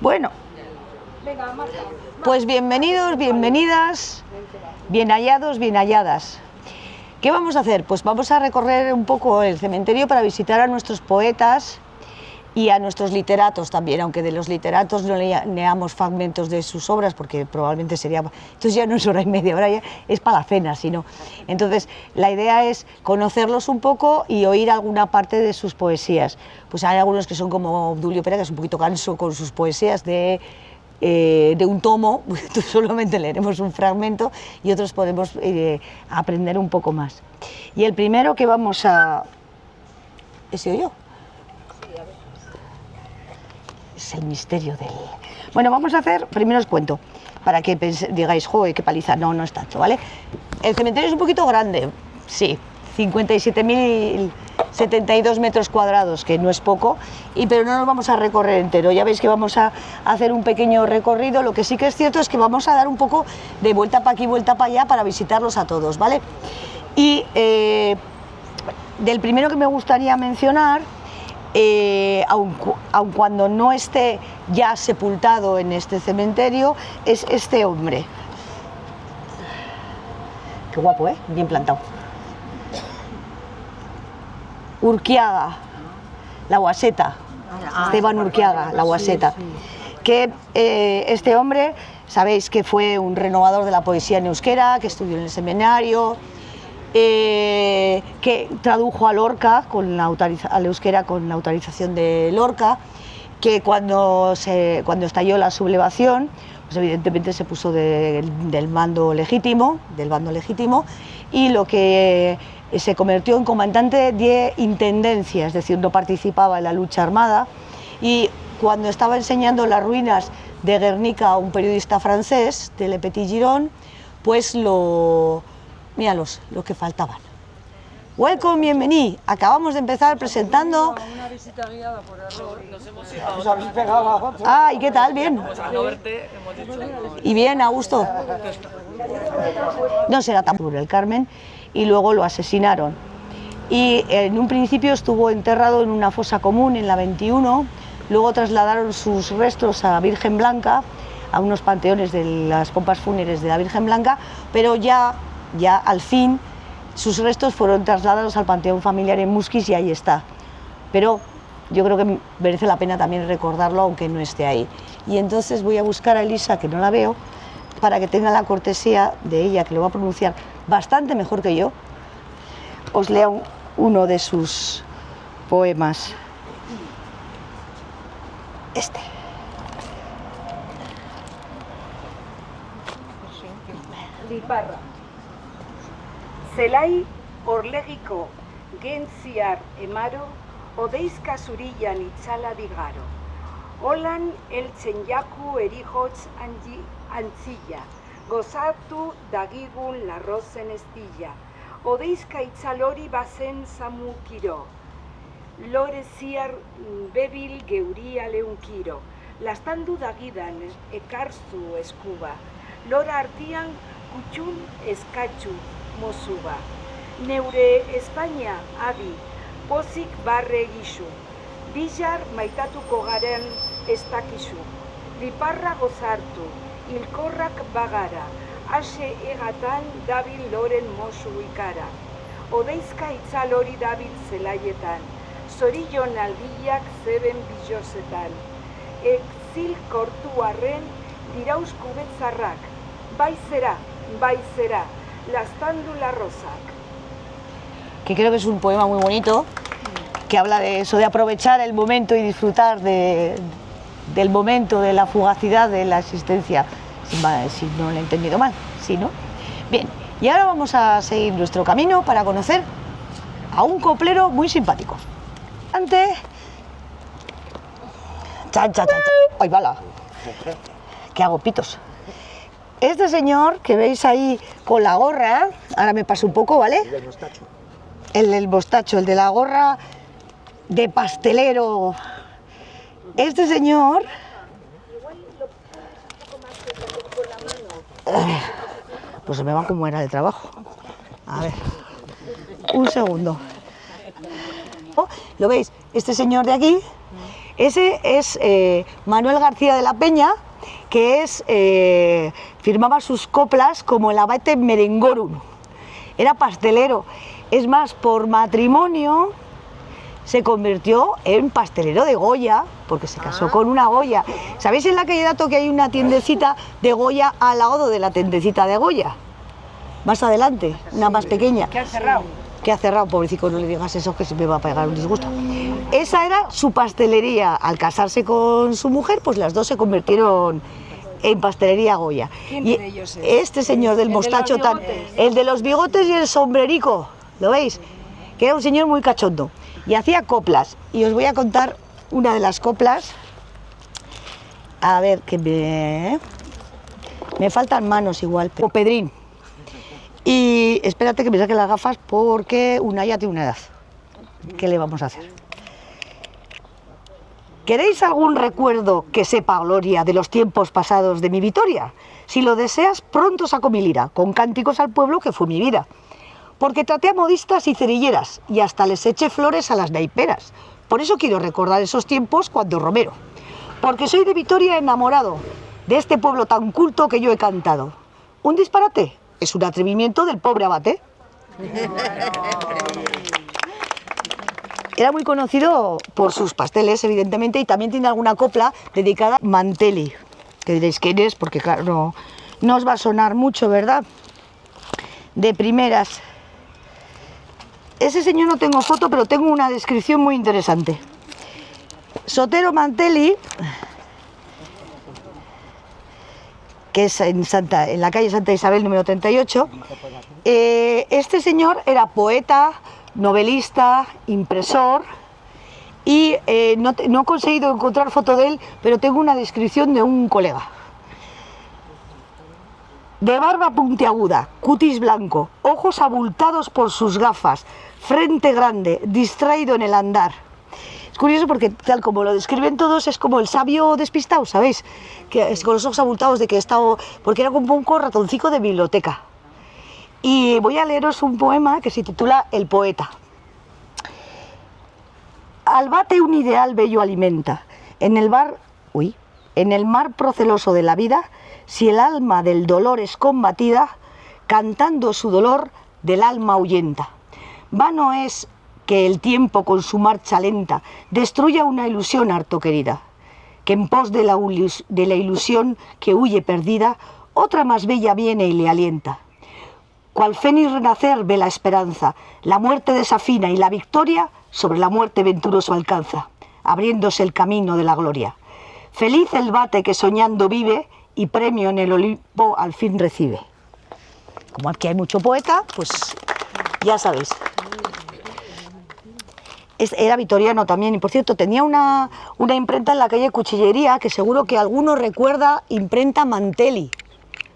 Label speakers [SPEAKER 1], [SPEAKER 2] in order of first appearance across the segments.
[SPEAKER 1] Bueno, pues bienvenidos, bienvenidas, bien hallados, bien halladas. ¿Qué vamos a hacer? Pues vamos a recorrer un poco el cementerio para visitar a nuestros poetas y a nuestros literatos también, aunque de los literatos no leamos fragmentos de sus obras, porque probablemente sería... Entonces ya no es hora y media, ahora ya es para la cena, sino... Entonces la idea es conocerlos un poco y oír alguna parte de sus poesías. Pues hay algunos que son como Obdulio Pera, que es un poquito canso con sus poesías de un tomo, solamente leeremos un fragmento, y otros podemos aprender un poco más. Y el primero que vamos a... ¿Ese o yo? Es el misterio del... Bueno, vamos a hacer, primero os cuento, para que digáis, joder, qué paliza, no, no es tanto, ¿vale? El cementerio es un poquito grande, sí, 57.072 metros cuadrados, que no es poco, pero no nos vamos a recorrer entero. Ya veis que vamos a hacer un pequeño recorrido. Lo que sí que es cierto es que vamos a dar un poco de vuelta para aquí, vuelta para allá, para visitarlos a todos, ¿vale? Y del primero que me gustaría mencionar, aun cuando no esté ya sepultado en este cementerio, es este hombre. Qué guapo, ¿eh? Bien plantado. Urquiaga, la Guaseta, Esteban Urquiaga, la Guaseta, que este hombre, sabéis que fue un renovador de la poesía en euskera, que estudió en el seminario, que tradujo a Lorca al euskera con la autorización de Lorca, que cuando estalló la sublevación, pues evidentemente se puso del bando legítimo, y lo que se convirtió en comandante de intendencia, es decir, no participaba en la lucha armada, y cuando estaba enseñando las ruinas de Guernica a un periodista francés, de Le Petit Giron, pues míralos, lo que faltaban. Welcome, bienvenido. Acabamos de empezar presentando...
[SPEAKER 2] Una visita guiada por error. Nos hemos ido.
[SPEAKER 1] Os habéis pegado. Ah, ¿y qué tal? ¿Bien?
[SPEAKER 2] Pues al no verte hemos dicho...
[SPEAKER 1] ¿Y bien, a gusto? No será tan puro el Carmen, y luego lo asesinaron. Y en un principio estuvo enterrado en una fosa común en la 21, luego trasladaron sus restos a Virgen Blanca, a unos panteones de las pompas fúnebres de la Virgen Blanca, pero ya al fin sus restos fueron trasladados al panteón familiar en Musquis y ahí está. Pero yo creo que merece la pena también recordarlo aunque no esté ahí. Y entonces voy a buscar a Elisa, que no la veo, para que tenga la cortesía de ella, que lo va a pronunciar bastante mejor que yo. Os leo uno de sus poemas. Este.
[SPEAKER 3] Liparra. Zelai orlegiko gentziar emaro, odeizka zurillan itzala digaro. Olan eltzen jaku erijotz antzilla, gozatu dagigun larrozen estilla. Odeizka itzalori bazen zamukiro, lore ziar bebil geuria leunkiro. Lastandu dagidan ekarzu eskuba, lora artian kutxun eskatxu mozuba. Neure Espainia abi, pozik barre egizu, billar maitatuko garen ez dakizu. Liparra gozartu, hilkorrak bagara, ase egatan dabil loren mosu ikara. Odeizka itzal hori dabil zelaietan, zorillon aldiak zeben bilozetan. Exil kortu arren dirauzku betzarrak, bai zera, lastandu larrozak.
[SPEAKER 1] Que creo que es un poema muy bonito, que habla de eso, de aprovechar el momento y disfrutar del momento, de la fugacidad de la existencia, si no lo he entendido mal, ¿sí, no? Bien, y ahora vamos a seguir nuestro camino para conocer a un coplero muy simpático. Antes... ¡Ay, bala! ¿Qué hago, pitos? Este señor que veis ahí con la gorra, ahora me paso un poco, ¿vale? El del mostacho, el de la gorra de pastelero. Este señor... Pues se me va como era de trabajo. A ver, un segundo. ¿Lo veis? Este señor de aquí Ese es Manuel García de la Peña, que firmaba sus coplas como el abate merengorum. Era pastelero. Es más, por matrimonio se convirtió en pastelero de Goya, porque se casó con una Goya. ¿Sabéis en la calle Dato que hay una tiendecita de Goya al lado de la tiendecita de Goya? Más adelante, una más pequeña.
[SPEAKER 3] ¿Qué han cerrado?
[SPEAKER 1] Que ha cerrado, pobrecito, no le digas eso que se me va a pegar un disgusto. Esa era su pastelería. Al casarse con su mujer, pues las dos se convirtieron en pastelería Goya.
[SPEAKER 3] ¿Quién
[SPEAKER 1] Y
[SPEAKER 3] de ellos es?
[SPEAKER 1] este señor del mostacho tan... El de los bigotes y el sombrerico, ¿lo veis? Que era un señor muy cachondo. Y hacía coplas. Y os voy a contar una de las coplas. A ver, que me faltan manos igual. O Pedrín. Y espérate que me saque las gafas porque una ya tiene una edad. ¿Qué le vamos a hacer? ¿Queréis algún recuerdo que sepa gloria de los tiempos pasados de mi Vitoria? Si lo deseas, pronto saco mi lira, con cánticos al pueblo que fue mi vida. Porque traté a modistas y cerilleras y hasta les eché flores a las naiperas. Por eso quiero recordar esos tiempos cuando Romero. Porque soy de Vitoria enamorado, de este pueblo tan culto que yo he cantado. ¿Un disparate? Es un atrevimiento del pobre abate. Era muy conocido por sus pasteles, evidentemente, y también tiene alguna copla dedicada a Mantelli, que diréis quién es, porque claro, no os va a sonar mucho, ¿verdad? De primeras. Ese señor no tengo foto, pero tengo una descripción muy interesante. Sotero Mantelli, que es en la calle Santa Isabel número 38, este señor era poeta, novelista, impresor y no he conseguido encontrar foto de él, pero tengo una descripción de un colega. De barba puntiaguda, cutis blanco, ojos abultados por sus gafas, frente grande, distraído en el andar. Es curioso porque tal como lo describen todos es como el sabio despistado, ¿sabéis? Que es con los ojos abultados de que he estado... porque era como un ratoncico de biblioteca. Y voy a leeros un poema que se titula El poeta. Al bate un ideal bello alimenta. En el mar proceloso de la vida, si el alma del dolor es combatida, cantando su dolor del alma ahuyenta. Vano es que el tiempo con su marcha lenta destruya una ilusión harto querida, que en pos de la ilusión que huye perdida, otra más bella viene y le alienta. Cual fénix renacer ve la esperanza, la muerte desafina y la victoria sobre la muerte venturoso alcanza, abriéndose el camino de la gloria. Feliz el bate que soñando vive y premio en el Olimpo al fin recibe. Como aquí hay mucho poeta, pues ya sabéis. Era vitoriano también, y por cierto tenía una imprenta en la calle Cuchillería que seguro que alguno recuerda, imprenta Mantelli.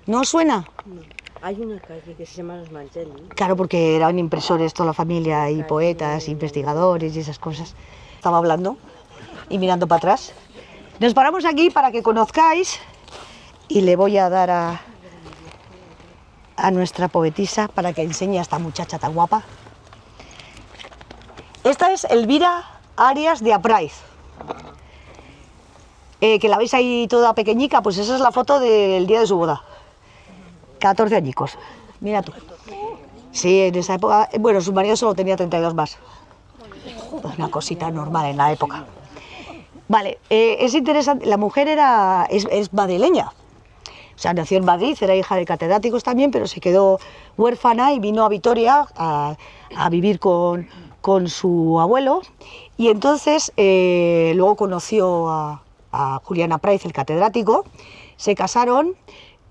[SPEAKER 1] ¿No os suena?
[SPEAKER 4] No. Hay una calle que se llama Los Mantelli.
[SPEAKER 1] Claro, porque eran impresores toda la familia y poetas, investigadores y esas cosas. Estaba hablando y mirando para atrás. Nos paramos aquí para que conozcáis y le voy a dar a nuestra poetisa para que enseñe a esta muchacha tan guapa. Esta es Elvira Arias de Apraiz, que la veis ahí toda pequeñica, pues esa es la foto del día de su boda. 14 añicos, mira tú. Sí, en esa época, bueno, su marido solo tenía 32 más. Una cosita normal en la época. Vale, es interesante, la mujer es madrileña. O sea, nació en Madrid, era hija de catedráticos también, pero se quedó huérfana y vino a Vitoria a vivir con su abuelo. Y entonces luego conoció a Julián Apraiz, el catedrático, se casaron.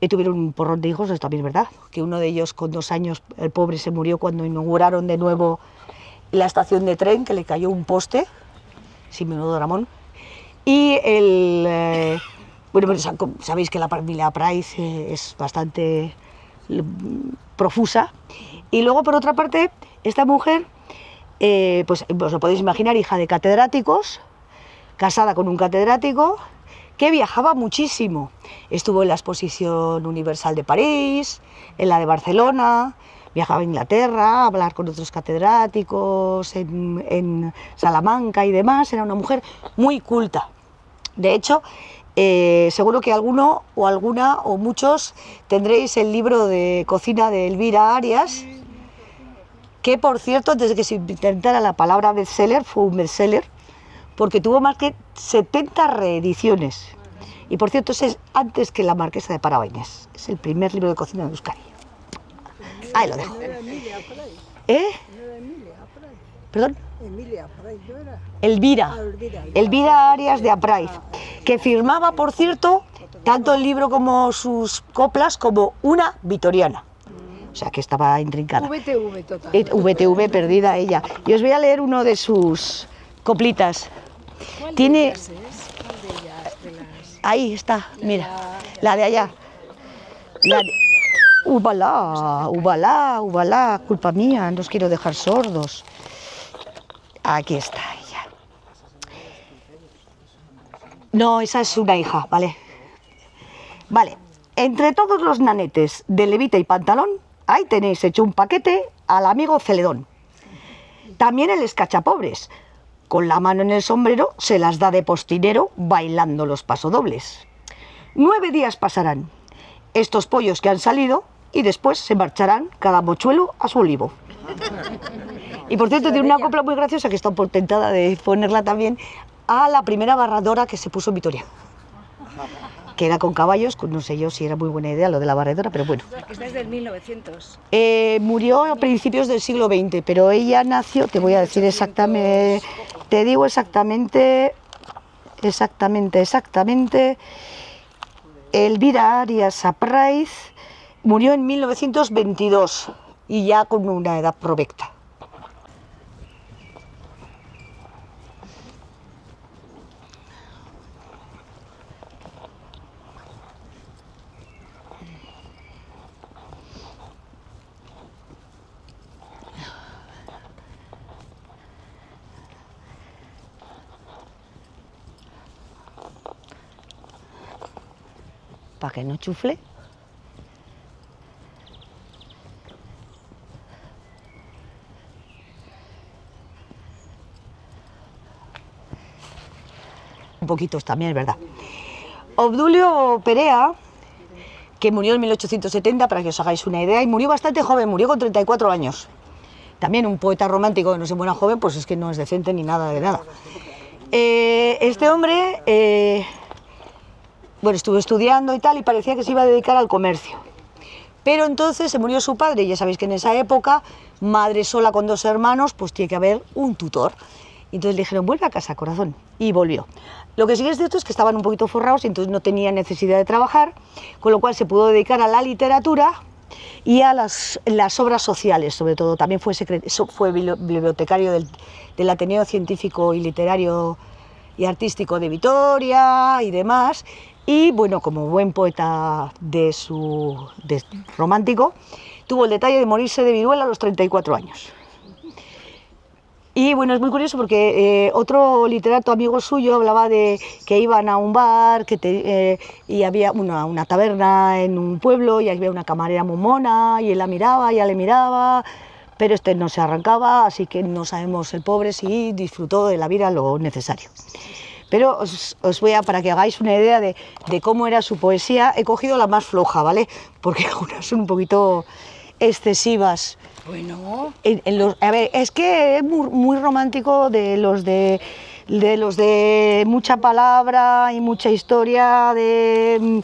[SPEAKER 1] Tuvieron un porrón de hijos, eso también es verdad, que uno de ellos con 2 años, el pobre se murió cuando inauguraron de nuevo la estación de tren, que le cayó un poste, sin menudo dramón. Y bueno, sabéis que la familia Apraiz es bastante profusa. Y luego, por otra parte, esta mujer, pues os lo podéis imaginar, hija de catedráticos, casada con un catedrático, que viajaba muchísimo. Estuvo en la Exposición Universal de París, en la de Barcelona, Viajaba a Inglaterra a hablar con otros catedráticos en Salamanca y demás. Era una mujer muy culta. De hecho, seguro que alguno o alguna o muchos tendréis el libro de cocina de Elvira Arias, que por cierto, desde que se inventara la palabra bestseller, fue un bestseller, porque tuvo más que 70 reediciones. Y por cierto, ese es antes que La Marquesa de Paravaines. Es el primer libro de cocina de Euskadi. Ahí lo dejo. ¿Eh? ¿Perdón? Elvira. Elvira Arias de Apraiz, que firmaba, por cierto, tanto el libro como sus coplas como una vitoriana. O sea, que estaba intrincada.
[SPEAKER 3] VTV total.
[SPEAKER 1] VTV perdida ella. Y os voy a leer uno de sus coplitas. Tiene... Ahí está, mira, la de allá. Ubalá, ubalá, ubalá, culpa mía, no os quiero dejar sordos. Aquí está ella. No, esa es una hija, ¿vale? Vale, entre todos los nanetes de levita y pantalón, ahí tenéis hecho un paquete al amigo Celedón. También el escachapobres. Con la mano en el sombrero se las da de postinero bailando los pasodobles. 9 días pasarán estos pollos que han salido y después se marcharán cada mochuelo a su olivo. Y por cierto, tiene una copla muy graciosa que está por tentada de ponerla también a la primera barredora que se puso en Vitoria. Que era con caballos, no sé yo si era muy buena idea lo de la barredora, pero bueno.
[SPEAKER 3] Es desde el 1900.
[SPEAKER 1] Murió a principios del siglo XX, pero ella nació, te voy a decir exactamente, te digo exactamente, Elvira Arias Apraiz murió en 1922 y ya con una edad provecta. Para que no chufle. Un poquito también, es verdad. Obdulio Perea, que murió en 1870, para que os hagáis una idea, y murió bastante joven, murió con 34 años. También un poeta romántico que no se muera joven, pues es que no es decente ni nada de nada. Este hombre... bueno, estuve estudiando y tal, y parecía que se iba a dedicar al comercio. Pero entonces se murió su padre, y ya sabéis que en esa época, madre sola con 2 hermanos, pues tiene que haber un tutor. Y entonces le dijeron, vuelve a casa, corazón, y volvió. Lo que sí es cierto es que estaban un poquito forrados, y entonces no tenía necesidad de trabajar, con lo cual se pudo dedicar a la literatura y a las obras sociales, sobre todo. También fue bibliotecario del Ateneo Científico y Literario y Artístico de Vitoria y demás. Y bueno, como buen poeta romántico, tuvo el detalle de morirse de viruela a los 34 años. Y bueno, es muy curioso porque otro literato amigo suyo hablaba de que iban a un bar y había una taberna en un pueblo y había una camarera muy mona y él la miraba, ella le miraba, pero este no se arrancaba, así que no sabemos el pobre si disfrutó de la vida lo necesario. Pero os voy a, para que hagáis una idea de cómo era su poesía, he cogido la más floja, ¿vale? Porque algunas son un poquito excesivas. Bueno. A ver, es que es muy romántico de los de mucha palabra y mucha historia, que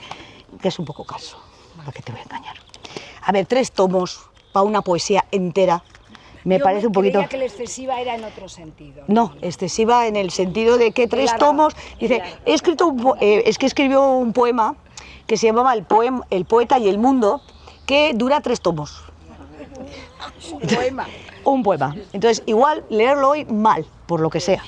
[SPEAKER 1] es un poco caso, ¿para qué te voy a engañar? A ver, 3 tomos para una poesía entera. Me parece un poquito...
[SPEAKER 3] Creía que la excesiva era en otro sentido.
[SPEAKER 1] No, excesiva en el sentido de que 3 tomos... Dice, he escrito es que escribió un poema que se llamaba El poeta y el mundo, que dura 3 tomos.
[SPEAKER 3] Un poema.
[SPEAKER 1] Un poema. Entonces, igual leerlo hoy mal, por lo que sea.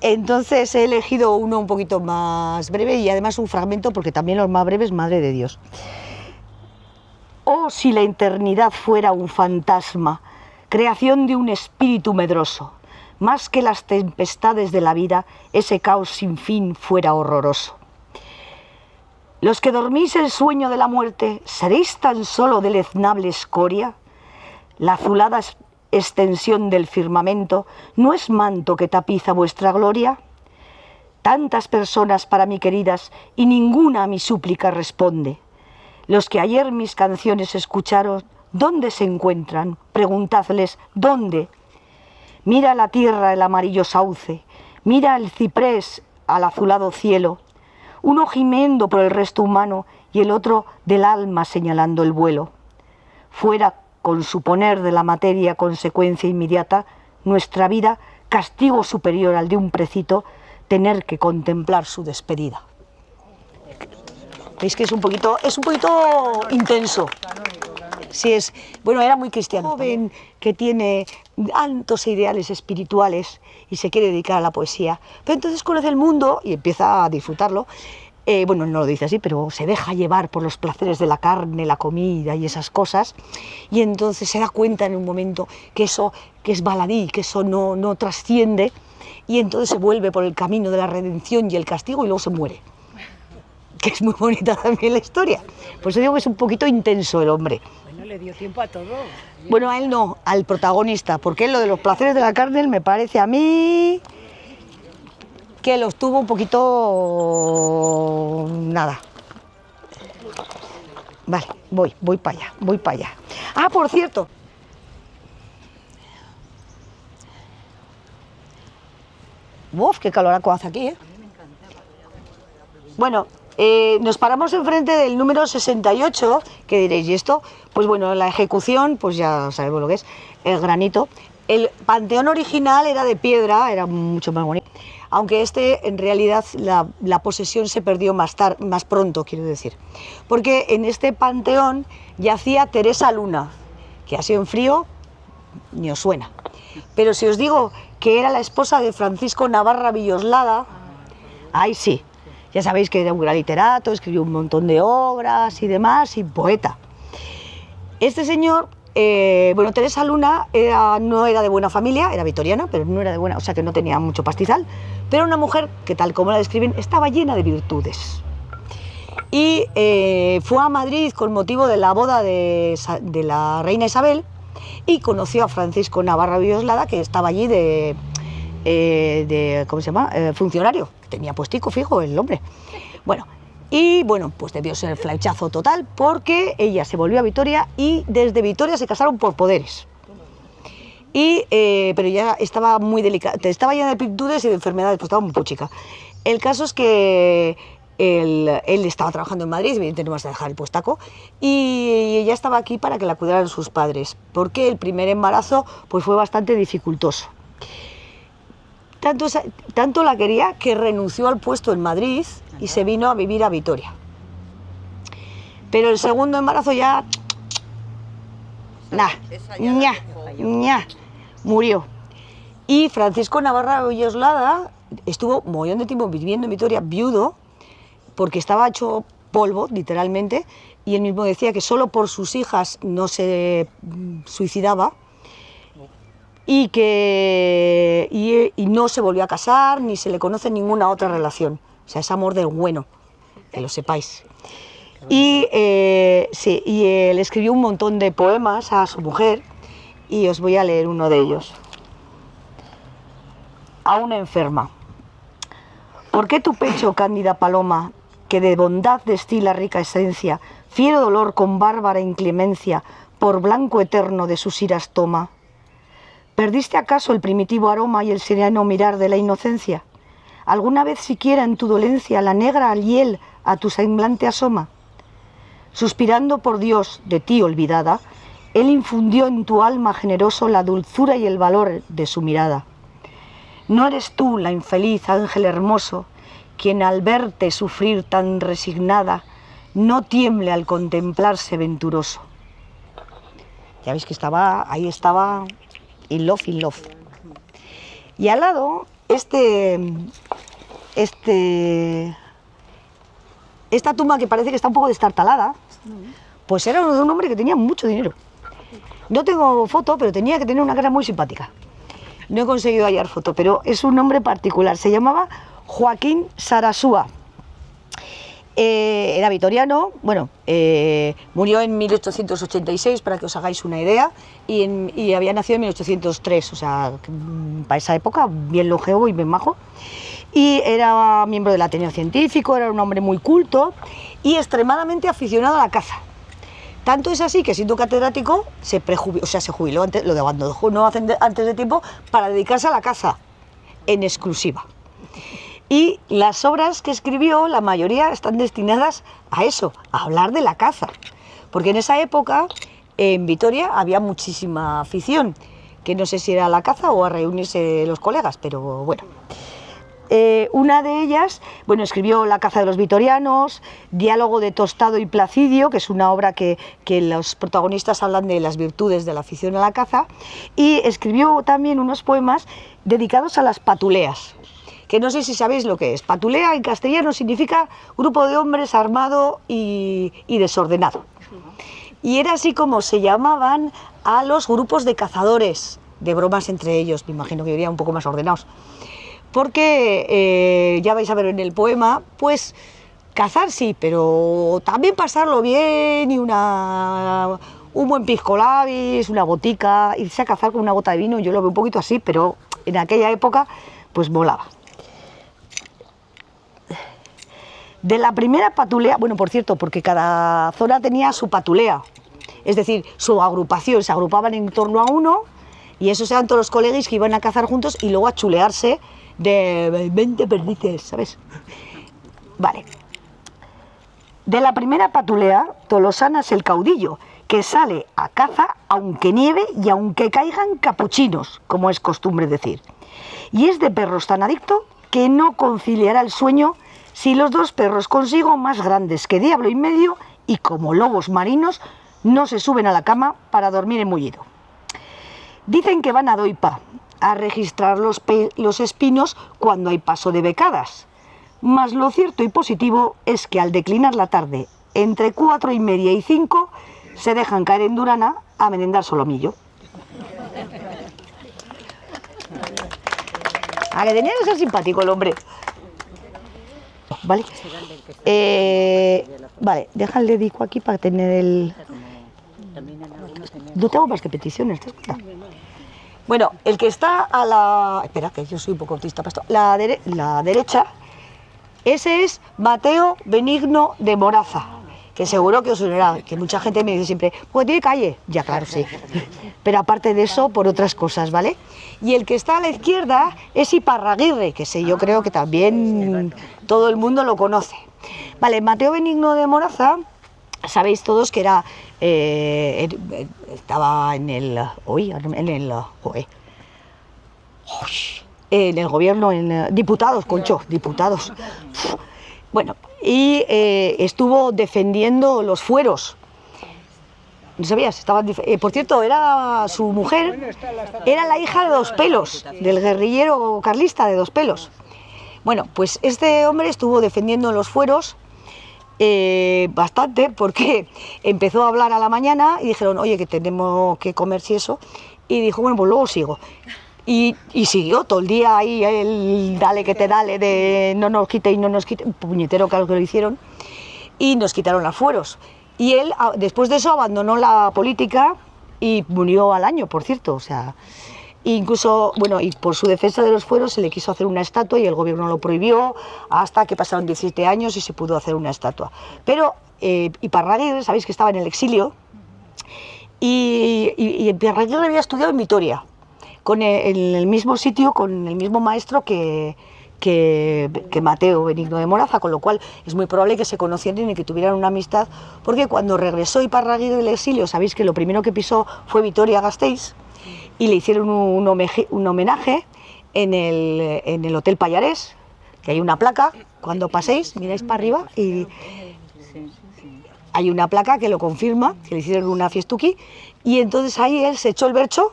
[SPEAKER 1] Entonces he elegido uno un poquito más breve y además un fragmento, porque también los más breves, madre de Dios. Oh, si la eternidad fuera un fantasma, creación de un espíritu medroso, más que las tempestades de la vida, ese caos sin fin fuera horroroso. Los que dormís el sueño de la muerte, ¿seréis tan solo deleznable escoria? La azulada extensión del firmamento ¿no es manto que tapiza vuestra gloria? Tantas personas para mí queridas y ninguna a mi súplica responde. Los que ayer mis canciones escucharon, ¿dónde se encuentran? Preguntadles, ¿dónde? Mira la tierra el amarillo sauce, mira el ciprés al azulado cielo, uno gimiendo por el resto humano y el otro del alma señalando el vuelo. Fuera, con suponer de la materia consecuencia inmediata, nuestra vida, castigo superior al de un precito, tener que contemplar su despedida. ¿Veis que es un poquito intenso? Sí, es, bueno, era muy cristiano. Joven que tiene altos ideales espirituales y se quiere dedicar a la poesía, pero entonces conoce el mundo y empieza a disfrutarlo. Bueno, no lo dice así, pero se deja llevar por los placeres de la carne, la comida y esas cosas, y entonces se da cuenta en un momento que eso que es baladí, que eso no trasciende, y entonces se vuelve por el camino de la redención y el castigo y luego se muere. Que es muy bonita también la historia. Por eso digo que es un poquito intenso el hombre.
[SPEAKER 3] Bueno, le dio tiempo a todo.
[SPEAKER 1] Bueno, a él no, al protagonista, porque él lo de los placeres de la carne me parece a mí que los tuvo un poquito nada. Vale, voy para allá. Ah, por cierto. Uf, qué caloraco hace aquí, ¿eh? Bueno, nos paramos enfrente del número 68, que diréis, ¿y esto? Pues bueno, la ejecución, pues ya sabemos lo que es, el granito. El panteón original era de piedra, era mucho más bonito, aunque en realidad la posesión se perdió más pronto, quiero decir, porque en este panteón yacía Teresa Luna, que así en frío ni os suena, pero si os digo que era la esposa de Francisco Navarra Villoslada, ahí sí. Ya sabéis que era un gran literato, escribió un montón de obras y demás, y poeta. Este señor, bueno, Teresa Luna no era de buena familia, era vitoriana, pero no era de buena, o sea que no tenía mucho pastizal, pero una mujer que, tal como la describen, estaba llena de virtudes. Y fue a Madrid con motivo de la boda de la reina Isabel y conoció a Francisco Navarra Villoslada, que estaba allí ¿cómo se llama? Funcionario. Tenía puestico fijo el hombre. Bueno, y bueno, pues debió ser el flechazo total porque ella se volvió a Vitoria y desde Vitoria se casaron por poderes. Pero ya estaba muy delicada, estaba llena de virtudes y de enfermedades, pues estaba muy puchica. El caso es que él estaba trabajando en Madrid, evidentemente no vas a dejar el puestaco, y ella estaba aquí para que la cuidaran sus padres, porque el primer embarazo pues fue bastante dificultoso. Tanto la quería que renunció al puesto en Madrid y se vino a vivir a Vitoria. Pero el segundo embarazo ya... murió. Y Francisco Navarra Villoslada estuvo un montón de tiempo viviendo en Vitoria, viudo, porque estaba hecho polvo, literalmente, y él mismo decía que solo por sus hijas no se suicidaba, y no se volvió a casar, ni se le conoce ninguna otra relación. O sea, es amor del bueno, que lo sepáis. Y él escribió un montón de poemas a su mujer, y os voy a leer uno de ellos. A una enferma. ¿Por qué tu pecho, cándida paloma, que de bondad destila rica esencia, fiero dolor con bárbara inclemencia, por blanco eterno de sus iras toma? ¿Perdiste acaso el primitivo aroma y el sereno mirar de la inocencia? ¿Alguna vez siquiera en tu dolencia la negra hiel a tu semblante asoma? Suspirando por Dios, de ti olvidada, Él infundió en tu alma generoso la dulzura y el valor de su mirada. ¿No eres tú, la infeliz ángel hermoso, quien al verte sufrir tan resignada, no tiemble al contemplarse venturoso? Ya veis que ahí estaba... in love. Y al lado, esta tumba que parece que está un poco destartalada, pues era de un hombre que tenía mucho dinero. No tengo foto, pero tenía que tener una cara muy simpática. No he conseguido hallar foto, pero es un nombre particular. Se llamaba Joaquín Sarasúa. era vitoriano, bueno, murió en 1886, para que os hagáis una idea, y había nacido en 1803, o sea, para esa época, bien longevo y bien majo. Y era miembro del Ateneo Científico, era un hombre muy culto y extremadamente aficionado a la caza. Tanto es así que, siendo catedrático, se jubiló, antes, lo abandonó antes de tiempo para dedicarse a la caza en exclusiva. Y las obras que escribió, la mayoría están destinadas a eso, a hablar de la caza. Porque en esa época, en Vitoria, había muchísima afición, que no sé si era a la caza o a reunirse los colegas, pero bueno. Una de ellas, bueno, escribió La caza de los vitorianos, Diálogo de Tostado y Placidio, que es una obra que los protagonistas hablan de las virtudes de la afición a la caza, y escribió también unos poemas dedicados a las patuleas, que no sé si sabéis lo que es. Patulea en castellano significa grupo de hombres armado y desordenado. Y era así como se llamaban a los grupos de cazadores, de bromas entre ellos, me imagino que irían un poco más ordenados. Porque, ya vais a ver en el poema, pues cazar sí, pero también pasarlo bien y un buen pisco labis, una botica, irse a cazar con una gota de vino, yo lo veo un poquito así, pero en aquella época pues molaba. De la primera patulea, bueno, por cierto, porque cada zona tenía su patulea, es decir, su agrupación, se agrupaban en torno a uno y esos eran todos los colegas que iban a cazar juntos y luego a chulearse de 20 perdices, ¿sabes? Vale. De la primera patulea, Tolosana es el caudillo, que sale a caza aunque nieve y aunque caigan capuchinos, como es costumbre decir. Y es de perros tan adicto que no conciliará el sueño si los dos perros consigo más grandes que diablo y medio y como lobos marinos no se suben a la cama para dormir en mullido. Dicen que van a Doipa a registrar los espinos cuando hay paso de becadas, mas lo cierto y positivo es que al declinar la tarde, entre 4:30 y 5, se dejan caer en Durana a merendar solomillo. A que tenía que ser simpático el hombre. Vale, vale, deja el dedico aquí para tener el... No tengo más que peticiones, ¿te das cuenta? Bueno, el que está a la... Espera, que yo soy un poco autista para esto. La derecha, ese es Mateo Benigno de Moraza, que seguro que os sonará, que mucha gente me dice siempre, pues tiene calle. Ya, claro, sí. Pero aparte de eso, por otras cosas, ¿vale? Y el que está a la izquierda es Iparraguirre, que sé, yo creo que también todo el mundo lo conoce. Vale, Mateo Benigno de Moraza, sabéis todos que era... estaba en el gobierno, en diputados, Concho, diputados. Bueno, y estuvo defendiendo los fueros. ¿No sabías? Por cierto, era su mujer, era la hija de Dos Pelos, del guerrillero carlista de Dos Pelos. Bueno, pues este hombre estuvo defendiendo los fueros bastante, porque empezó a hablar a la mañana y dijeron, oye, que tenemos que comer si eso, y dijo, bueno, pues luego sigo. Y siguió todo el día ahí, el dale que te dale, de no nos quite y no nos quite, puñetero claro que lo hicieron, y nos quitaron los fueros. Y él, después de eso, abandonó la política y murió al año, por cierto, o sea... Incluso, bueno, y por su defensa de los fueros se le quiso hacer una estatua y el gobierno lo prohibió hasta que pasaron 17 años y se pudo hacer una estatua. Pero Iparraguirre, sabéis que estaba en el exilio, y Iparraguirre había estudiado en Vitoria, en el mismo sitio, con el mismo maestro que Mateo Benigno de Moraza, con lo cual es muy probable que se conocieran y que tuvieran una amistad, porque cuando regresó Iparraguirre del exilio, sabéis que lo primero que pisó fue Vitoria-Gasteiz, y le hicieron un homenaje en el Hotel Pallarés, que hay una placa, cuando paséis, miráis para arriba y hay una placa que lo confirma, que le hicieron una fiestuki, y entonces ahí él se echó el bercho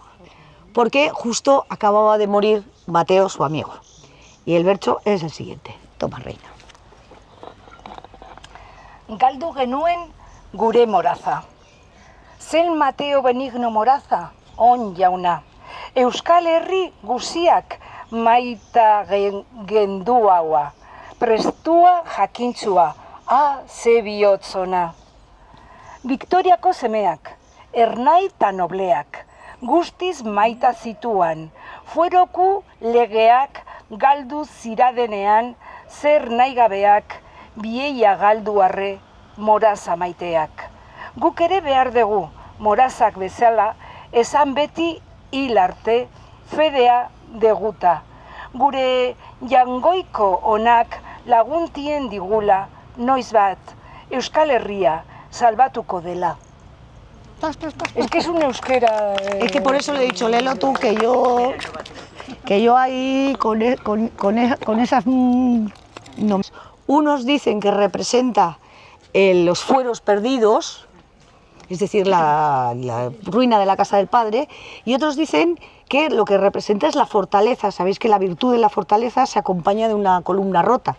[SPEAKER 1] porque justo acababa de morir Mateo, su amigo. Y el bercho es el siguiente. Toma, reina.
[SPEAKER 3] Galdu genuen gure Moraza. Zen Mateo Benigno Moraza, on jauna. Euskal Herri guziak maita gendu haua. Prestua jakintzua, ze bihotzona. Viktoriako semeak, ernai eta nobleak, guztiz maita zituan, fueroku legeak galdu ziradenean, zer nahi gabeak, bieia galdu arre, moraza maiteak. Guk ere behar dugu, morazak bezala, esan beti hil arte, fedea deguta. Gure jangoiko onak laguntien digula, noiz bat, Euskal Herria salbatuko dela. Es que es un euskera...
[SPEAKER 1] Es que por eso le he dicho, léelo tú, que yo ahí con esas... no. Unos dicen que representa los fueros perdidos, es decir, la ruina de la casa del padre, y otros dicen que lo que representa es la fortaleza. Sabéis que la virtud de la fortaleza se acompaña de una columna rota.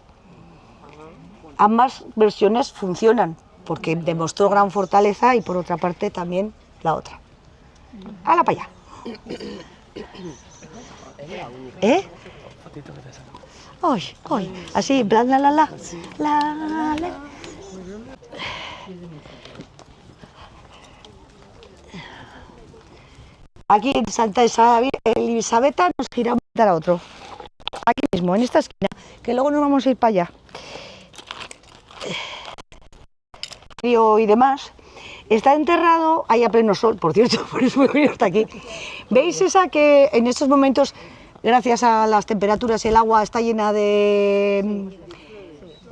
[SPEAKER 1] Ambas versiones funcionan, porque demostró gran fortaleza y por otra parte también la otra. ¡Hala para allá! ¿Eh? ¡Ay, ay! Así, en plan, la. Aquí en Santa Elisabetta nos giramos a otro. Aquí mismo, en esta esquina, que luego nos vamos a ir para allá. Y demás, está enterrado ahí a pleno sol, por cierto, por eso me he venido hasta aquí. ¿Veis esa que en estos momentos, gracias a las temperaturas, el agua está llena de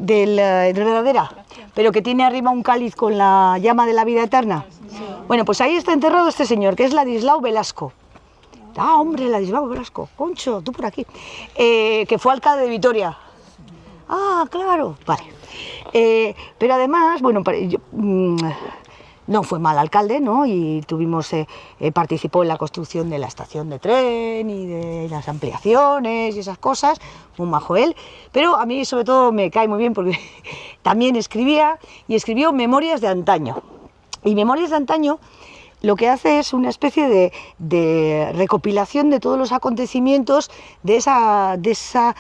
[SPEAKER 1] enredadera, pero que tiene arriba un cáliz con la llama de la vida eterna? Bueno, pues ahí está enterrado este señor, que es Ladislao Velasco. Ah, hombre, Ladislao Velasco, Concho, tú por aquí. Que fue alcalde de Vitoria. Ah, claro, vale. Pero además, bueno, no fue mal alcalde, ¿no? Y participó en la construcción de la estación de tren y de las ampliaciones y esas cosas, muy majo él. Pero a mí sobre todo me cae muy bien porque también escribía y escribió Memorias de Antaño. Y Memorias de Antaño lo que hace es una especie de recopilación de todos los acontecimientos de esa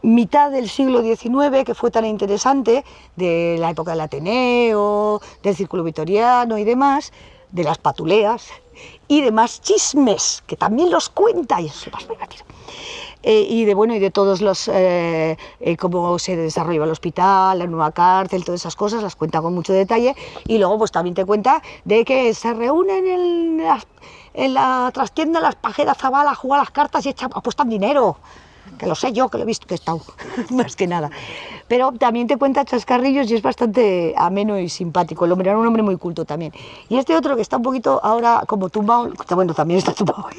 [SPEAKER 1] mitad del siglo XIX que fue tan interesante, de la época del Ateneo, del Círculo Vitoriano y demás, de las patuleas y demás chismes, que también los cuenta, y eso más negativo. Y de todos los cómo se desarrollaba el hospital, la nueva cárcel, todas esas cosas las cuenta con mucho detalle. Y luego pues también te cuenta de que se reúnen en la trastienda las pajeras Zabala a jugar las cartas y apuestan dinero, que lo sé yo, que lo he visto, que he estado más que nada. Pero también te cuenta chascarrillos y es bastante ameno y simpático. El hombre era un hombre muy culto también. Y este otro que está un poquito ahora como tumbado, bueno, también está tumbado.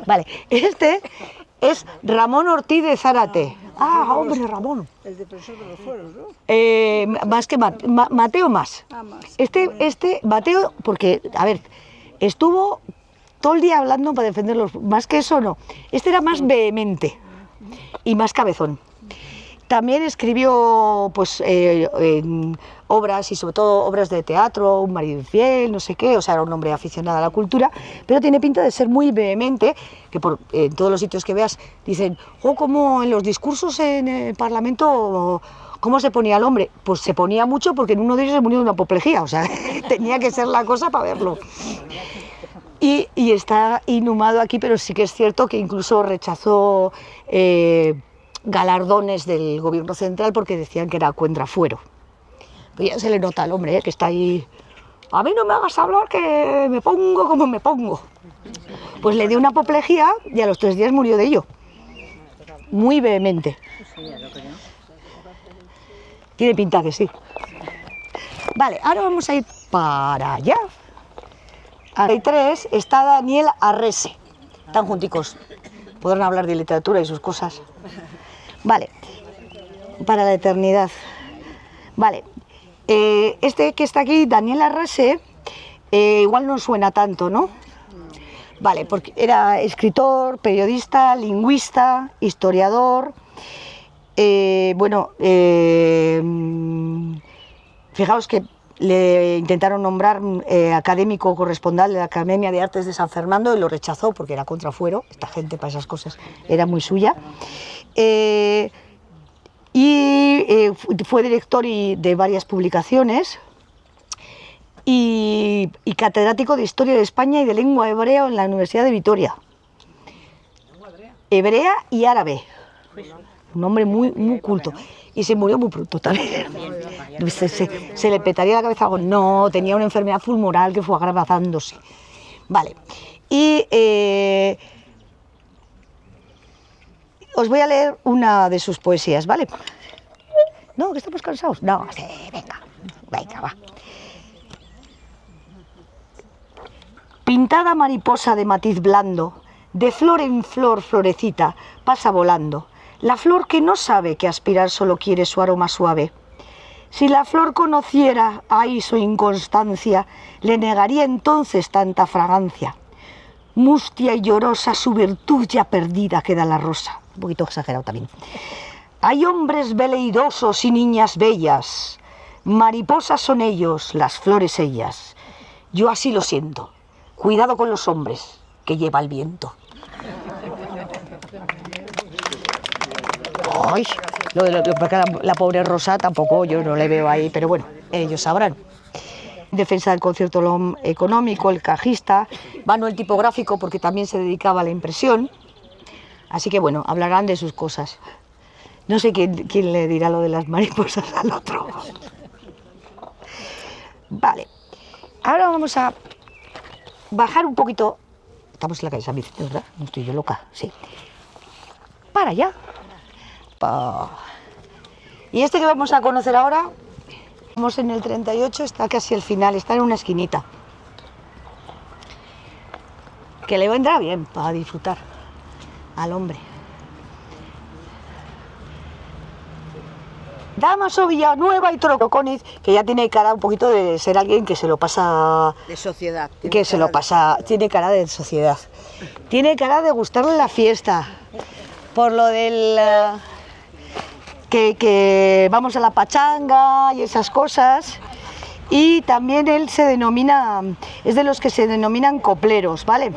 [SPEAKER 1] Vale, este es Ramón Ortiz de Zárate. Ah, hombre, Ramón.
[SPEAKER 5] El defensor de los fueros, ¿no?
[SPEAKER 1] Más que Mateo más.
[SPEAKER 5] Ah, más.
[SPEAKER 1] Este Mateo, porque, a ver, estuvo todo el día hablando para defenderlos, más que eso no. Este era más vehemente y más cabezón. También escribió pues, obras y sobre todo obras de teatro, Un marido infiel, no sé qué, o sea, era un hombre aficionado a la cultura, pero tiene pinta de ser muy vehemente, que en todos los sitios que veas dicen, como en los discursos en el Parlamento, ¿cómo se ponía el hombre? Pues se ponía mucho porque en uno de ellos se murió de una apoplejía, o sea, tenía que ser la cosa para verlo. Y está inhumado aquí, pero sí que es cierto que incluso rechazó galardones del gobierno central porque decían que era contrafuero. Pero ya se le nota al hombre, que está ahí. A mí no me hagas hablar, que me pongo como me pongo. Pues le dio una apoplejía y a los 3 días murió de ello. Muy vehemente. Tiene pinta que sí. Vale, ahora vamos a ir para allá. Hay 3, está Daniel Arrese. Están junticos. Podrán hablar de literatura y sus cosas. Vale, para la eternidad. Vale, este que está aquí, Daniel Arrese, igual no suena tanto, ¿no? Vale, porque era escritor, periodista, lingüista, historiador. Fijaos que le intentaron nombrar académico corresponsal de la Academia de Artes de San Fernando y lo rechazó porque era contrafuero. Esta gente para esas cosas era muy suya. y fue director de varias publicaciones y catedrático de Historia de España y de Lengua Hebrea en la Universidad de Vitoria. Hebrea y árabe. Un hombre muy culto. Y se murió muy pronto también. Se le petaría la cabeza algo. No, tenía una enfermedad pulmonar que fue agravándose. Vale. Y os voy a leer una de sus poesías, ¿vale? No, que estamos cansados. No, sí, venga, va. Pintada mariposa de matiz blando, de flor en flor florecita, pasa volando. La flor que no sabe que aspirar solo quiere su aroma suave. Si la flor conociera, ay, su inconstancia, le negaría entonces tanta fragancia. Mustia y llorosa su virtud ya perdida queda la rosa. Un poquito exagerado también. Hay hombres veleidosos y niñas bellas. Mariposas son ellos, las flores ellas. Yo así lo siento. Cuidado con los hombres, que lleva el viento. Ay, la pobre Rosa tampoco, yo no le veo ahí, pero bueno, ellos sabrán. Defensa del concierto económico, el cajista, Manuel tipográfico porque también se dedicaba a la impresión. Así que bueno, hablarán de sus cosas. No sé quién le dirá lo de las mariposas al otro. Vale, ahora vamos a bajar un poquito. Estamos en la calle San Vicente, ¿verdad? No estoy yo loca, sí. Para allá. Y este que vamos a conocer ahora, estamos en el 38, está casi al final, está en una esquinita. Que le vendrá bien para disfrutar al hombre. Damaso Villanueva y Troconiz, que ya tiene cara un poquito de ser alguien que se lo pasa...
[SPEAKER 4] De sociedad.
[SPEAKER 1] Que se lo pasa... Tiene cara de sociedad. Tiene cara de gustarle la fiesta. Por lo del... que vamos a la pachanga y esas cosas. Y también él se denomina... Es de los que se denominan copleros, ¿vale?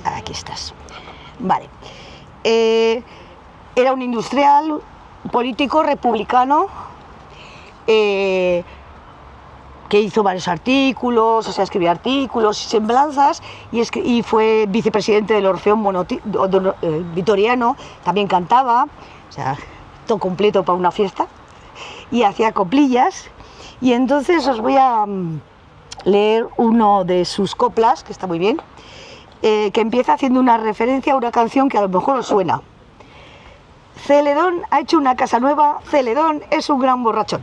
[SPEAKER 1] Aquí estás. Vale. Era un industrial... político republicano que hizo varios artículos, o sea, escribía artículos y semblanzas y fue vicepresidente del Orfeón Vitoriano, también cantaba, o sea, todo completo para una fiesta, y hacía coplillas. Y entonces os voy a leer uno de sus coplas, que está muy bien, que empieza haciendo una referencia a una canción que a lo mejor os suena. Celedón ha hecho una casa nueva, Celedón es un gran borrachón.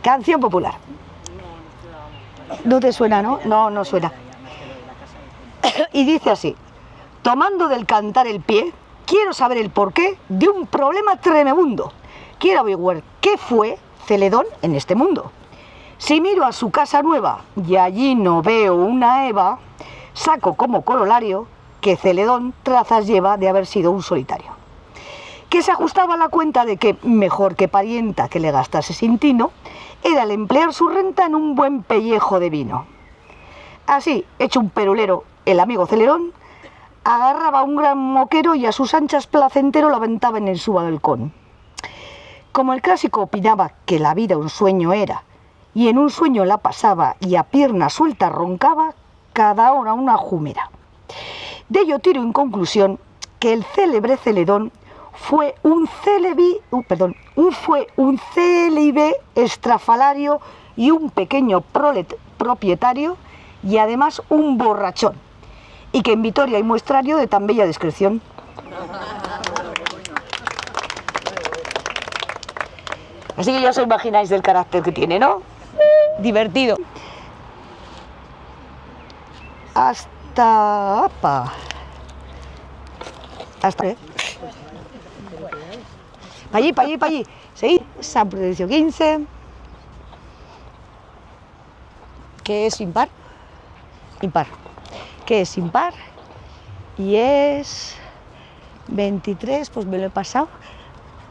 [SPEAKER 1] Canción popular. ¿No te suena, no? No, no suena. Y dice así: tomando del cantar el pie, quiero saber el porqué de un problema tremebundo. Quiero averiguar qué fue Celedón en este mundo. Si miro a su casa nueva y allí no veo una Eva, saco como corolario que Celedón trazas lleva de haber sido un solitario, que se ajustaba a la cuenta de que mejor que parienta que le gastase sin tino era el emplear su renta en un buen pellejo de vino. Así, hecho un perulero, el amigo Celedón agarraba un gran moquero y a sus anchas placentero lo aventaba en su balcón. Como el clásico opinaba que la vida un sueño era, y en un sueño la pasaba y a pierna suelta roncaba, cada hora una jumera. De ello tiro en conclusión que el célebre Celedón fue un célibe estrafalario y un pequeño propietario y además un borrachón, y que en Vitoria hay muestrario de tan bella descripción. Así que ya os imagináis del carácter que tiene, ¿no? Divertido. Hasta... Pa' allí. Seguid. San Prudencio 15. ¿Qué es impar? Impar. ¿Qué es impar? Y es 23, pues me lo he pasado.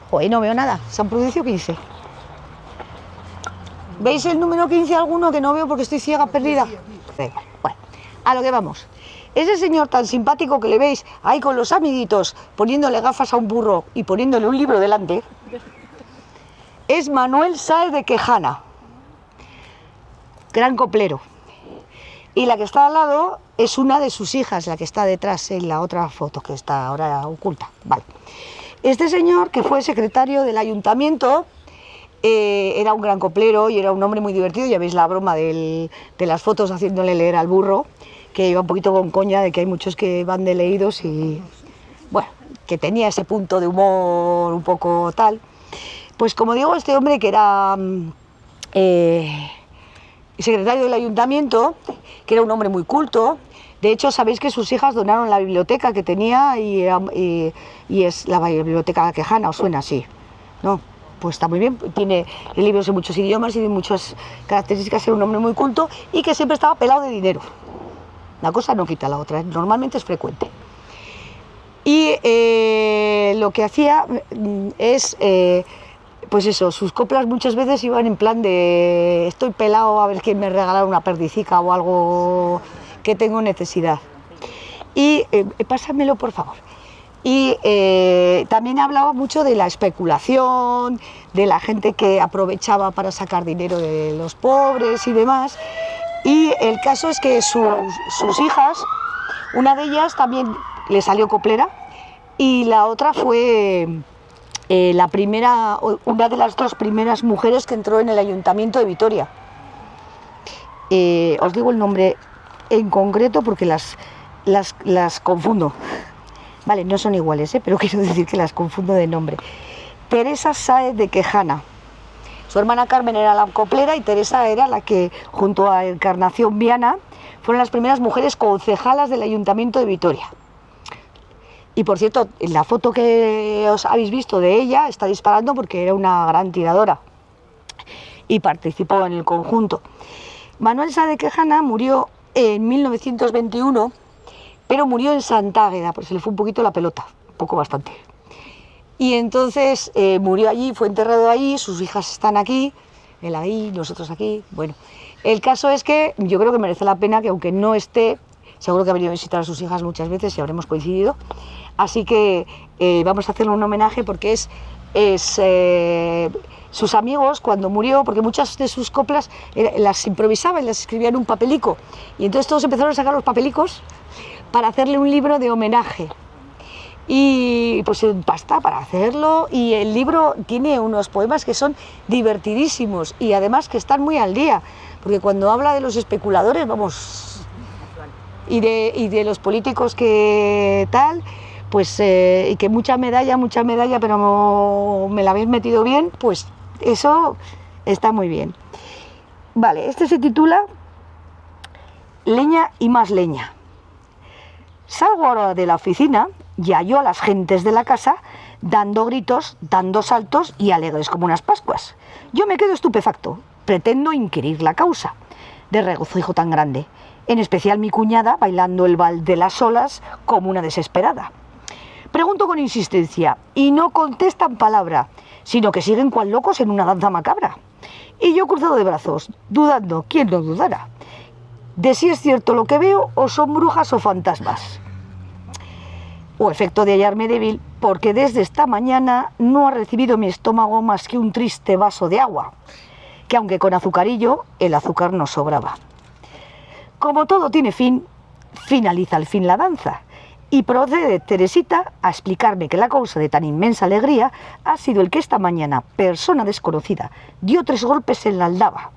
[SPEAKER 1] Joder, no veo nada. San Prudencio 15. ¿Veis el número 15 alguno que no veo porque estoy ciega, perdida? Bueno, a lo que vamos. Ese señor tan simpático que le veis ahí con los amiguitos poniéndole gafas a un burro y poniéndole un libro delante, es Manuel Sáez de Quejana, gran coplero. Y la que está al lado es una de sus hijas, la que está detrás en la otra foto que está ahora oculta. Vale. Este señor, que fue secretario del ayuntamiento, era un gran coplero y era un hombre muy divertido. Ya veis la broma de las fotos haciéndole leer al burro, que iba un poquito con coña de que hay muchos que van de leídos y, bueno, que tenía ese punto de humor un poco tal. Pues como digo, este hombre que era secretario del ayuntamiento, que era un hombre muy culto. De hecho, sabéis que sus hijas donaron la biblioteca que tenía y es la biblioteca quejana, ¿os suena así? ¿No? Pues está muy bien, tiene libros en muchos idiomas y de muchas características, era un hombre muy culto y que siempre estaba pelado de dinero. Una cosa no quita la otra, normalmente es frecuente. Y lo que hacía es... pues eso, sus coplas muchas veces iban en plan de estoy pelado a ver quién me regala una perdicica o algo que tengo necesidad. Y pásamelo por favor. Y también hablaba mucho de la especulación, de la gente que aprovechaba para sacar dinero de los pobres y demás. Y el caso es que sus hijas, una de ellas también le salió coplera y la otra fue... una de las dos primeras mujeres que entró en el Ayuntamiento de Vitoria. Os digo el nombre en concreto porque las confundo. Vale, no son iguales, pero quiero decir que las confundo de nombre. Teresa Sáez de Quejana. Su hermana Carmen era la coplera y Teresa era la que, junto a Encarnación Viana, fueron las primeras mujeres concejalas del Ayuntamiento de Vitoria. Y por cierto, la foto que os habéis visto de ella está disparando porque era una gran tiradora y participó en el conjunto. Manuel Sáez de Quejana murió en 1921, pero murió en Santágueda, porque se le fue un poquito la pelota, un poco bastante. Y entonces murió allí, fue enterrado allí, sus hijas están aquí, él ahí, nosotros aquí. Bueno, el caso es que yo creo que merece la pena que aunque no esté, seguro que ha venido a visitar a sus hijas muchas veces y habremos coincidido. Así que vamos a hacerle un homenaje porque sus amigos cuando murió, porque muchas de sus coplas las improvisaba y las escribía en un papelico. Y entonces todos empezaron a sacar los papelicos para hacerle un libro de homenaje. Y pues basta para hacerlo. Y el libro tiene unos poemas que son divertidísimos y además que están muy al día. Porque cuando habla de los especuladores, vamos, y de los políticos que tal... pues y que mucha medalla, pero me la habéis metido bien, pues eso está muy bien. Vale, este se titula Leña y más leña. Salgo ahora de la oficina y hallo a las gentes de la casa dando gritos, dando saltos y alegres como unas pascuas. Yo me quedo estupefacto, pretendo inquirir la causa de regocijo tan grande, en especial mi cuñada bailando el vals de las olas como una desesperada. Pregunto con insistencia y no contestan palabra, sino que siguen cual locos en una danza macabra. Y yo cruzado de brazos, dudando, ¿quién no dudara?, de si es cierto lo que veo o son brujas o fantasmas. O efecto de hallarme débil, porque desde esta mañana no ha recibido mi estómago más que un triste vaso de agua, que aunque con azucarillo, el azúcar no sobraba. Como todo tiene fin, finaliza al fin la danza. Y procede Teresita a explicarme que la causa de tan inmensa alegría ha sido el que esta mañana persona desconocida dio 3 golpes en la aldaba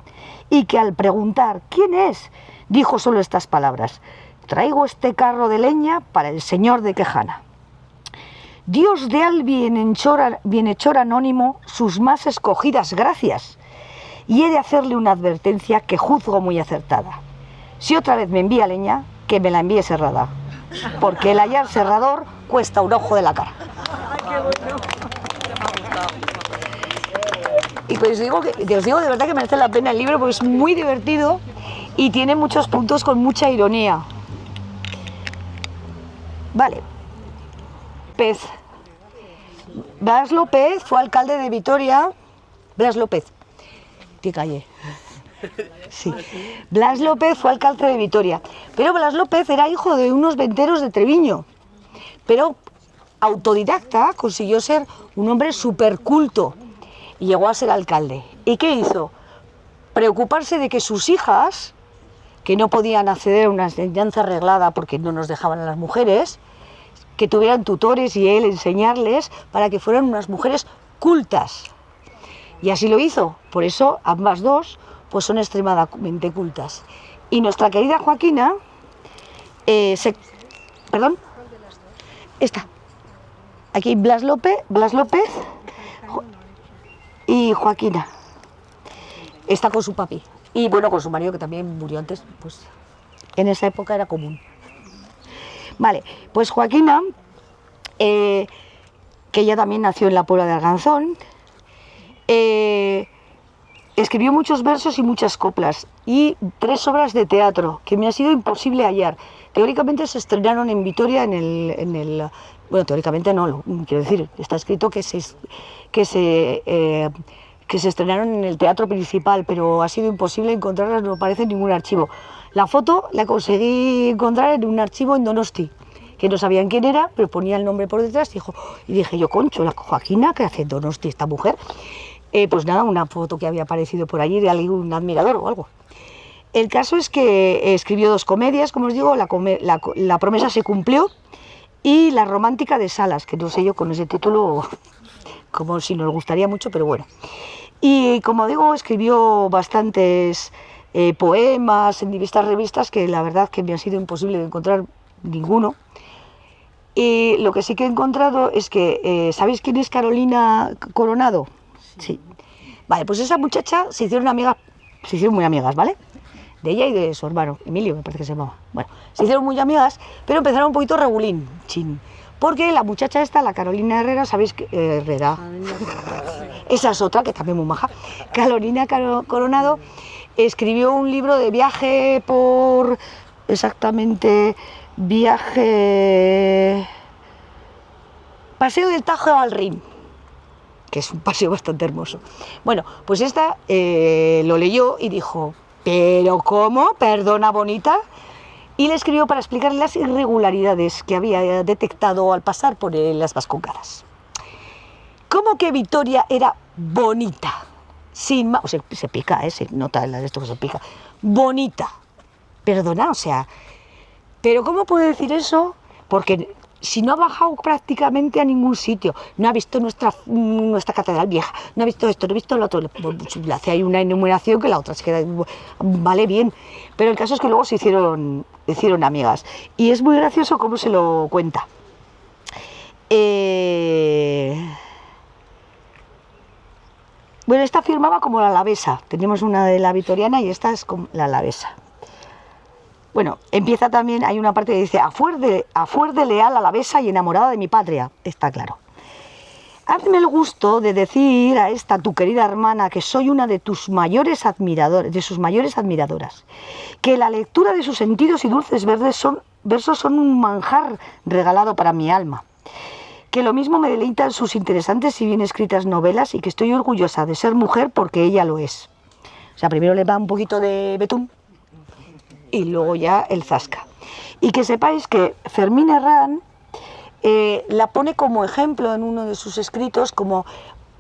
[SPEAKER 1] y que al preguntar ¿quién es?, dijo solo estas palabras: traigo este carro de leña para el señor de Quejana. Dios dé al bienhechor anónimo sus más escogidas gracias, y he de hacerle una advertencia que juzgo muy acertada. Si otra vez me envía leña, que me la envíe serrada, porque el hallar serrador cuesta un ojo de la cara. Y pues os digo de verdad que merece la pena el libro porque es muy divertido y tiene muchos puntos con mucha ironía. Vale. Pez. Blas López fue alcalde de Vitoria. Blas López. Te callé. Sí. Blas López fue alcalde de Vitoria. Pero Blas López era hijo de unos venteros de Treviño. Pero autodidacta, consiguió ser un hombre súper culto y llegó a ser alcalde. ¿Y qué hizo? Preocuparse de que sus hijas, que no podían acceder a una enseñanza arreglada porque no nos dejaban a las mujeres, que tuvieran tutores y él enseñarles para que fueran unas mujeres cultas. Y así lo hizo. Por eso ambas dos pues son extremadamente cultas. Y nuestra querida Joaquina ¿Perdón? Esta. Aquí Blas López y Joaquina. Está con su papi. Y bueno, con su marido, que también murió antes, pues en esa época era común. Vale, pues Joaquina, que ella también nació en la Puebla de Arganzón, escribió muchos versos y muchas coplas y 3 obras de teatro que me ha sido imposible hallar. Teóricamente se estrenaron en Vitoria bueno, teóricamente no, quiero decir, está escrito que se estrenaron en el teatro principal, pero ha sido imposible encontrarlas, no aparece en ningún archivo. La foto la conseguí encontrar en un archivo en Donosti, que no sabían quién era, pero ponía el nombre por detrás y dije yo, concho, la Joaquina, ¿qué hace en Donosti esta mujer? Pues nada, una foto que había aparecido por allí de algún admirador o algo. El caso es que escribió 2 comedias, como os digo, La promesa se cumplió y La romántica de Salas, que no sé yo con ese título, como si nos gustaría mucho, pero bueno. Y como digo, escribió bastantes poemas en diversas revistas que la verdad que me ha sido imposible de encontrar ninguno. Y lo que sí que he encontrado es que, ¿sabéis quién es Carolina Coronado? Sí. Vale, pues esa muchacha se hicieron muy amigas, ¿vale? De ella y de su hermano, Emilio me parece que se llamaba. Bueno, se hicieron muy amigas, pero empezaron un poquito regulín, porque la muchacha esta, la Carolina Herrera, ¿sabéis qué? Herrera. Esa es otra, que también muy maja. Carolina Coronado escribió un libro de viaje por... exactamente... Paseo del Tajo al Rin, que es un paseo bastante hermoso. Bueno, pues esta lo leyó y dijo, ¿pero cómo? ¿Perdona, bonita? Y le escribió para explicar las irregularidades que había detectado al pasar por las Vascongadas. ¿Cómo que Vitoria era bonita? Sin más, o sea, se pica, se nota esto que se pica. Bonita. Perdona, o sea, ¿pero cómo puede decir eso? Porque si no ha bajado prácticamente a ningún sitio, no ha visto nuestra catedral vieja, no ha visto esto, no ha visto lo otro, le hace ahí una enumeración que la otra se queda, vale bien, pero el caso es que luego se hicieron amigas y es muy gracioso cómo se lo cuenta. Bueno, esta firmaba como la alavesa, tenemos una de la vitoriana y esta es como la alavesa. Bueno, empieza también, hay una parte que dice, a fuer de leal alavesa y enamorada de mi patria, está claro. Hazme el gusto de decir a esta tu querida hermana que soy una de sus mayores admiradoras, que la lectura de sus sentidos y dulces versos son un manjar regalado para mi alma, que lo mismo me deleitan sus interesantes y bien escritas novelas y que estoy orgullosa de ser mujer porque ella lo es. O sea, primero le va un poquito de betún y luego ya el zasca. Y que sepáis que Fermín Herrán la pone como ejemplo en uno de sus escritos, como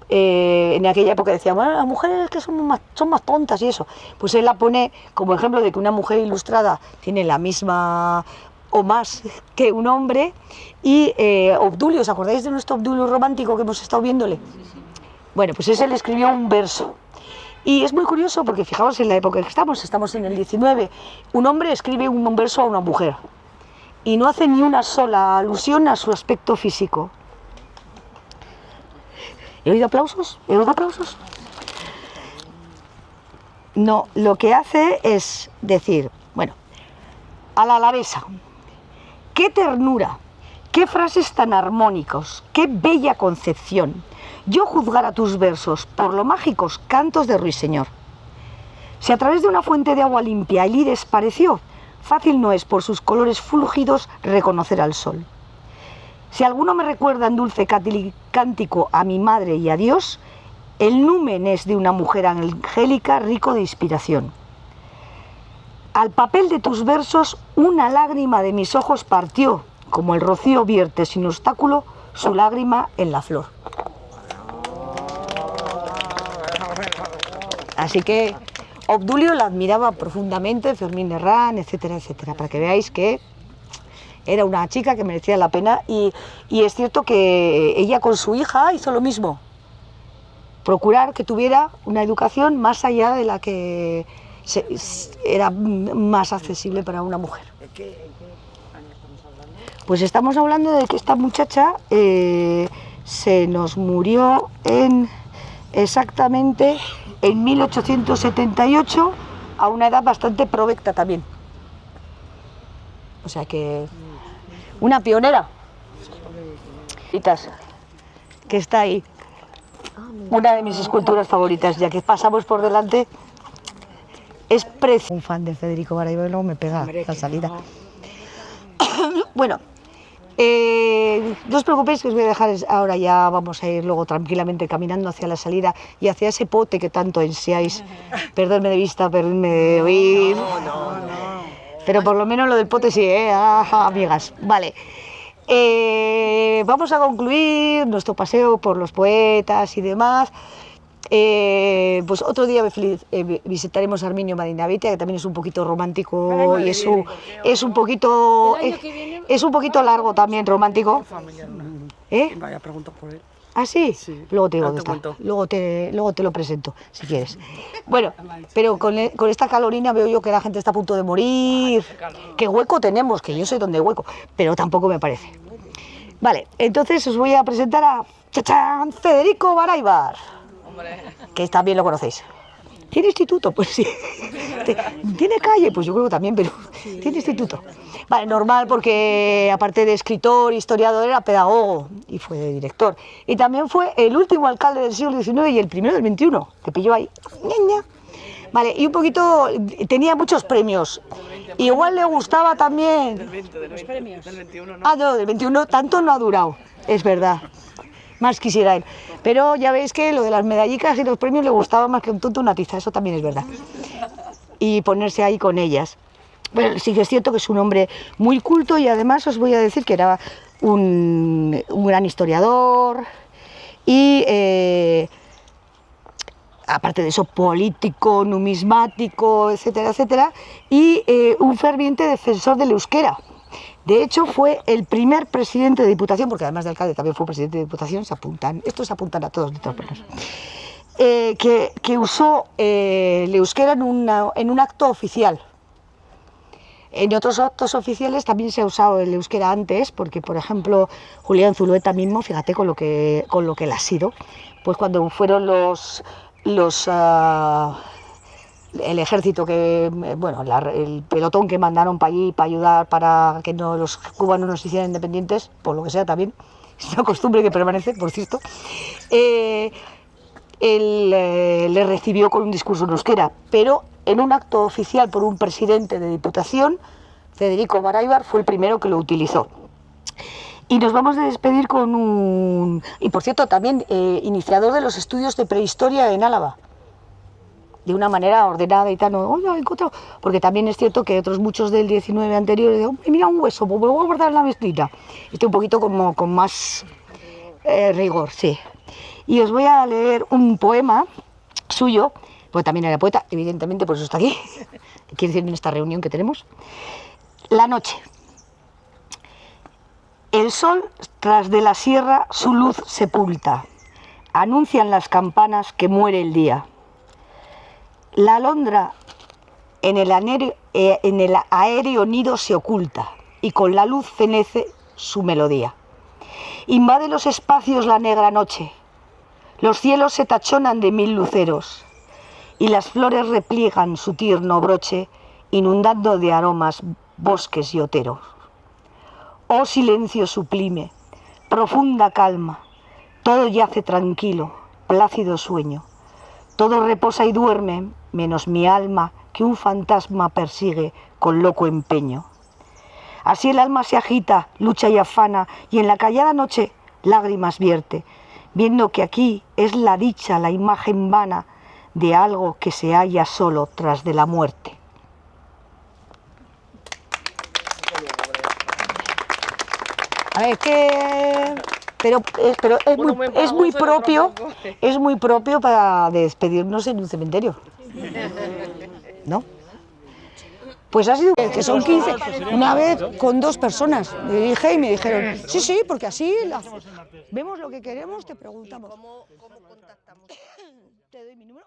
[SPEAKER 1] en aquella época decía, bueno, las mujeres que son más tontas y eso, pues él la pone como ejemplo de que una mujer ilustrada tiene la misma o más que un hombre. Y Obdulio, ¿os acordáis de nuestro Obdulio romántico que hemos estado viéndole? Bueno, pues ese le escribió un verso. Y es muy curioso porque fijaos en la época en que estamos en el 19, un hombre escribe un verso a una mujer y no hace ni una sola alusión a su aspecto físico. ¿He oído aplausos? ¿He oído aplausos? No, lo que hace es decir, bueno, a la alavesa, qué ternura, qué frases tan armónicos, qué bella concepción. Yo juzgara tus versos por lo mágicos cantos de ruiseñor. Si a través de una fuente de agua limpia el iris pareció, fácil no es por sus colores fulgidos reconocer al sol. Si alguno me recuerda en dulce cántico a mi madre y a Dios, El numen es de una mujer angélica rico de inspiración. Al papel de tus versos una lágrima de mis ojos partió, como el rocío vierte sin obstáculo su lágrima en la flor. Así que Obdulio la admiraba profundamente, Fermín Herrán, etcétera, etcétera, para que veáis que era una chica que merecía la pena y es cierto que ella con su hija hizo lo mismo, procurar que tuviera una educación más allá de la que era más accesible para una mujer. Pues estamos hablando de que esta muchacha se nos murió exactamente en 1878 a una edad bastante provecta también. O sea que una pionera que está ahí, una de mis esculturas favoritas, ya que pasamos por delante, es precioso. Un fan de Federico Baraybar, no me pega la salida. Bueno, no os preocupéis que os voy a dejar ahora, ya vamos a ir luego tranquilamente caminando hacia la salida y hacia ese pote que tanto ansiáis. Perdedme de vista, perdedme de oír. Pero por lo menos lo del pote sí, amigas. Vale. Vamos a concluir nuestro paseo por los poetas y demás. Pues otro día visitaremos a Arminio Madinavitia, que también es un poquito romántico y es un poquito largo también, romántico.
[SPEAKER 5] Vaya, pregunta por él.
[SPEAKER 1] ¿Ah, sí?
[SPEAKER 5] Sí.
[SPEAKER 1] Luego te digo
[SPEAKER 5] Ahora
[SPEAKER 1] dónde
[SPEAKER 5] te
[SPEAKER 1] está. Luego te lo presento, si quieres. Bueno, pero con esta calorina veo yo que la gente está a punto de morir. ¿Qué hueco tenemos? Que yo sé dónde hay hueco, pero tampoco me parece. Vale, entonces os voy a presentar a ¡chachán! Federico Baraybar, que también lo conocéis. ¿Tiene instituto? Pues sí. ¿Tiene calle? Pues yo creo que también, pero tiene instituto. Vale, normal, porque aparte de escritor, historiador, era pedagogo y fue director. Y también fue el último alcalde del siglo XIX y el primero del XXI. Te pilló ahí. Ñaña. Vale, y un poquito, tenía muchos premios. Igual le gustaba también.
[SPEAKER 2] Del 20, los premios. Del 21, ¿no?
[SPEAKER 1] Ah, no, del 21 tanto no ha durado, es verdad. Más quisiera él. Pero ya veis que lo de las medallicas y los premios le gustaba más que un tonto una tiza, eso también es verdad. Y ponerse ahí con ellas. Bueno, sí que es cierto que es un hombre muy culto y además os voy a decir que era un gran historiador y aparte de eso político, numismático, etcétera, etcétera, y un ferviente defensor del euskera. De hecho, fue el primer presidente de Diputación, porque además de alcalde también fue presidente de Diputación, estos se apuntan a todos de todas maneras, que usó el euskera en un acto oficial. En otros actos oficiales también se ha usado el euskera antes, porque por ejemplo Julián Zulueta mismo, fíjate con lo que él ha sido, pues cuando fueron el ejército el pelotón que mandaron para allí para ayudar para que los cubanos no se hicieran independientes, por lo que sea también, es una costumbre que permanece, por cierto, él le recibió con un discurso en euskera, pero en un acto oficial por un presidente de Diputación, Federico Baraybar fue el primero que lo utilizó. Y nos vamos a despedir con y por cierto también iniciador de los estudios de prehistoria en Álava, de una manera ordenada y tal, porque también es cierto que otros muchos del 19 anteriores, mira un hueso, pues lo voy a guardar en la mezquita. Estoy un poquito como con más rigor, sí. Y os voy a leer un poema suyo, porque también era poeta, evidentemente, por eso está aquí, quiere decir en esta reunión que tenemos. La noche. El sol tras de la sierra su luz sepulta, anuncian las campanas que muere el día. La alondra en el aéreo nido se oculta y con la luz fenece su melodía. Invade los espacios la negra noche, los cielos se tachonan de 1000 luceros y las flores repliegan su tierno broche inundando de aromas bosques y oteros. Oh silencio sublime, profunda calma, todo yace tranquilo, plácido sueño. Todo reposa y duerme, menos mi alma que un fantasma persigue con loco empeño. Así el alma se agita, lucha y afana, y en la callada noche lágrimas vierte, viendo que aquí es la dicha, la imagen vana de algo que se halla solo tras de la muerte. A ver, pero es muy propio para despedirnos en un cementerio, ¿no? Pues ha sido que son 15, una vez con 2 personas. Le dije y me dijeron, sí, porque así vemos lo que queremos, te preguntamos. ¿Cómo contactamos? Te doy mi número.